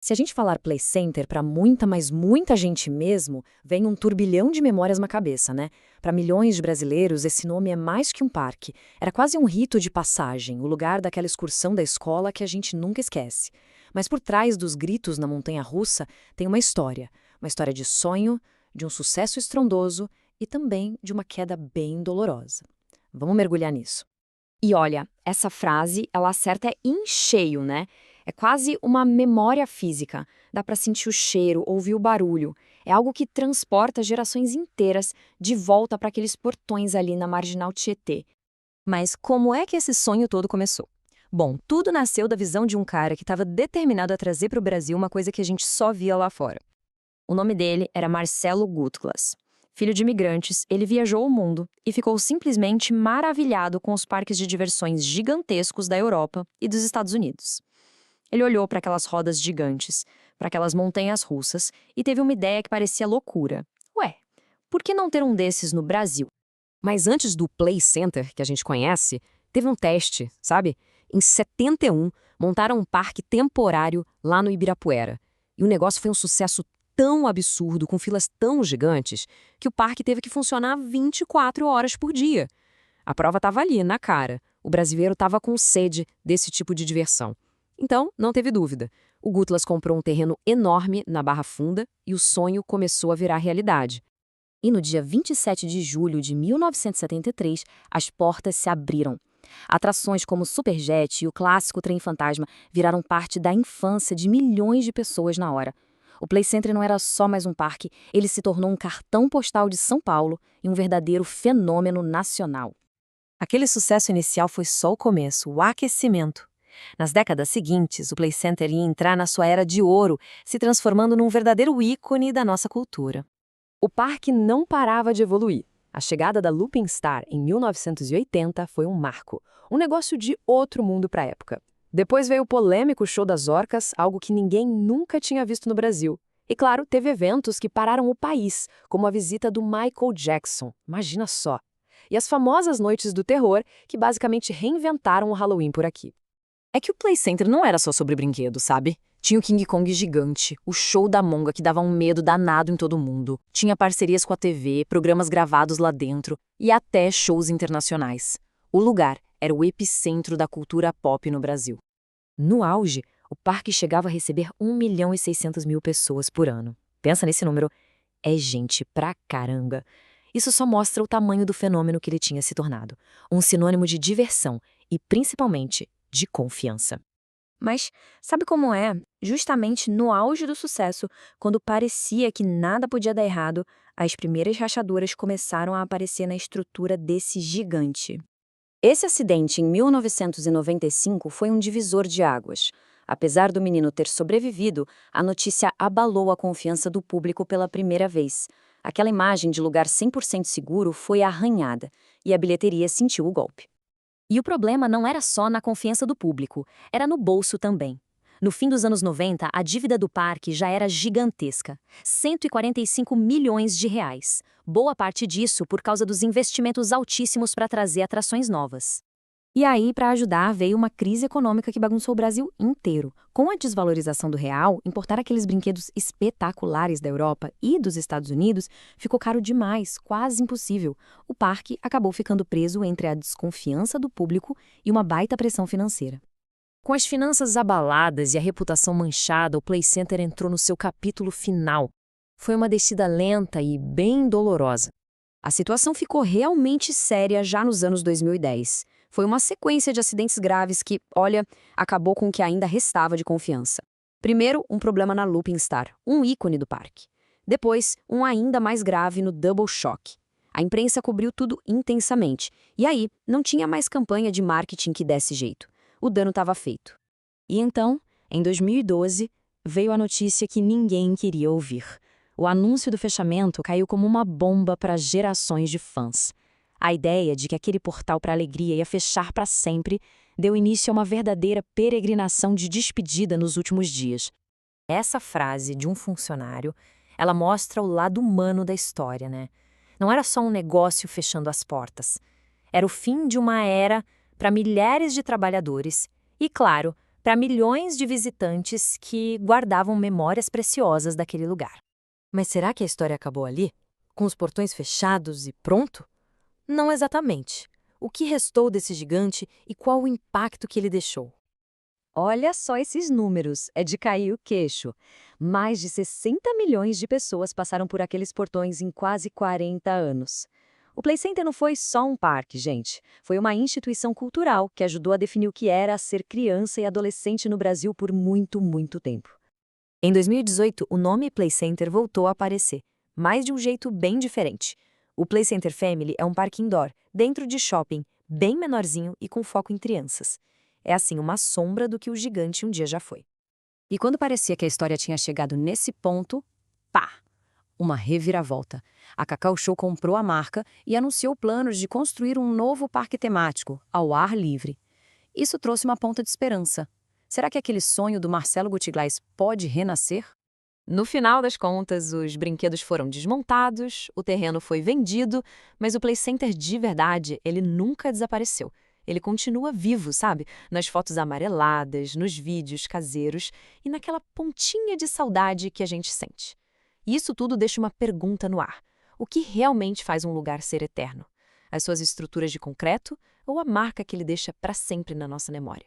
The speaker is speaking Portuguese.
Se a gente falar Play Center para muita, mas muita gente mesmo, vem um turbilhão de memórias na cabeça, né? Para milhões de brasileiros, esse nome é mais que um parque. Era quase um rito de passagem, o lugar daquela excursão da escola que a gente nunca esquece. Mas por trás dos gritos na montanha-russa tem uma história de sonho, de um sucesso estrondoso e também de uma queda bem dolorosa. Vamos mergulhar nisso. E olha, essa frase, ela acerta em cheio, né? É quase uma memória física. Dá pra sentir o cheiro, ouvir o barulho. É algo que transporta gerações inteiras de volta para aqueles portões ali na Marginal Tietê. Mas como é que esse sonho todo começou? Bom, tudo nasceu da visão de um cara que estava determinado a trazer para o Brasil uma coisa que a gente só via lá fora. O nome dele era Marcelo Gutglas. Filho de imigrantes, ele viajou o mundo e ficou simplesmente maravilhado com os parques de diversões gigantescos da Europa e dos Estados Unidos. Ele olhou para aquelas rodas gigantes, para aquelas montanhas russas e teve uma ideia que parecia loucura. Ué, por que não ter um desses no Brasil? Mas antes do Play Center, que a gente conhece, teve um teste, sabe? Em 71, montaram um parque temporário lá no Ibirapuera. E o negócio foi um sucesso tão absurdo, com filas tão gigantes, que o parque teve que funcionar 24 horas por dia. A prova estava ali, na cara. O brasileiro estava com sede desse tipo de diversão. Então, não teve dúvida. O Gutlas comprou um terreno enorme na Barra Funda e o sonho começou a virar realidade. E no dia 27 de julho de 1973, as portas se abriram. Atrações como o Superjet e o clássico Trem Fantasma viraram parte da infância de milhões de pessoas na hora. O Play Center não era só mais um parque, ele se tornou um cartão postal de São Paulo e um verdadeiro fenômeno nacional. Aquele sucesso inicial foi só o começo, o aquecimento. Nas décadas seguintes, o Play Center ia entrar na sua era de ouro, se transformando num verdadeiro ícone da nossa cultura. O parque não parava de evoluir. A chegada da Looping Star em 1980 foi um marco, um negócio de outro mundo para a época. Depois veio o polêmico Show das Orcas, algo que ninguém nunca tinha visto no Brasil. E claro, teve eventos que pararam o país, como a visita do Michael Jackson, imagina só. E as famosas Noites do Terror, que basicamente reinventaram o Halloween por aqui. É que o Play Center não era só sobre brinquedos, sabe? Tinha o King Kong gigante, o show da Monga que dava um medo danado em todo mundo. Tinha parcerias com a TV, programas gravados lá dentro e até shows internacionais. O lugar era o epicentro da cultura pop no Brasil. No auge, o parque chegava a receber 1.600.000 pessoas por ano. Pensa nesse número, é gente pra caramba. Isso só mostra o tamanho do fenômeno que ele tinha se tornado. Um sinônimo de diversão e, principalmente, de confiança. Mas sabe como é? Justamente no auge do sucesso, quando parecia que nada podia dar errado, as primeiras rachaduras começaram a aparecer na estrutura desse gigante. Esse acidente em 1995 foi um divisor de águas. Apesar do menino ter sobrevivido, a notícia abalou a confiança do público pela primeira vez. Aquela imagem de lugar 100% seguro foi arranhada e a bilheteria sentiu o golpe. E o problema não era só na confiança do público, era no bolso também. No fim dos anos 90, a dívida do parque já era gigantesca, 145 milhões de reais. Boa parte disso por causa dos investimentos altíssimos para trazer atrações novas. E aí, para ajudar, veio uma crise econômica que bagunçou o Brasil inteiro. Com a desvalorização do real, importar aqueles brinquedos espetaculares da Europa e dos Estados Unidos ficou caro demais, quase impossível. O parque acabou ficando preso entre a desconfiança do público e uma baita pressão financeira. Com as finanças abaladas e a reputação manchada, o Play Center entrou no seu capítulo final. Foi uma descida lenta e bem dolorosa. A situação ficou realmente séria já nos anos 2010. Foi uma sequência de acidentes graves que, olha, acabou com o que ainda restava de confiança. Primeiro, um problema na Looping Star, um ícone do parque. Depois, um ainda mais grave no Double Shock. A imprensa cobriu tudo intensamente. E aí, não tinha mais campanha de marketing que desse jeito. O dano estava feito. E então, em 2012, veio a notícia que ninguém queria ouvir. O anúncio do fechamento caiu como uma bomba para gerações de fãs. A ideia de que aquele portal para a alegria ia fechar para sempre deu início a uma verdadeira peregrinação de despedida nos últimos dias. Essa frase de um funcionário, ela mostra o lado humano da história, né? Não era só um negócio fechando as portas. Era o fim de uma era para milhares de trabalhadores e, claro, para milhões de visitantes que guardavam memórias preciosas daquele lugar. Mas será que a história acabou ali? Com os portões fechados e pronto? Não exatamente. O que restou desse gigante e qual o impacto que ele deixou? Olha só esses números, é de cair o queixo. Mais de 60 milhões de pessoas passaram por aqueles portões em quase 40 anos. O Play Center não foi só um parque, gente. Foi uma instituição cultural que ajudou a definir o que era ser criança e adolescente no Brasil por muito, muito tempo. Em 2018, o nome Play Center voltou a aparecer, mas de um jeito bem diferente. O Play Center Family é um parque indoor, dentro de shopping, bem menorzinho e com foco em crianças. É assim uma sombra do que o gigante um dia já foi. E quando parecia que a história tinha chegado nesse ponto, pá! Uma reviravolta. A Cacau Show comprou a marca e anunciou planos de construir um novo parque temático, ao ar livre. Isso trouxe uma ponta de esperança. Será que aquele sonho do Marcelo Gutgleis pode renascer? No final das contas, os brinquedos foram desmontados, o terreno foi vendido, mas o Play Center de verdade, ele nunca desapareceu. Ele continua vivo, sabe? Nas fotos amareladas, nos vídeos caseiros e naquela pontinha de saudade que a gente sente. E isso tudo deixa uma pergunta no ar. O que realmente faz um lugar ser eterno? As suas estruturas de concreto ou a marca que ele deixa para sempre na nossa memória?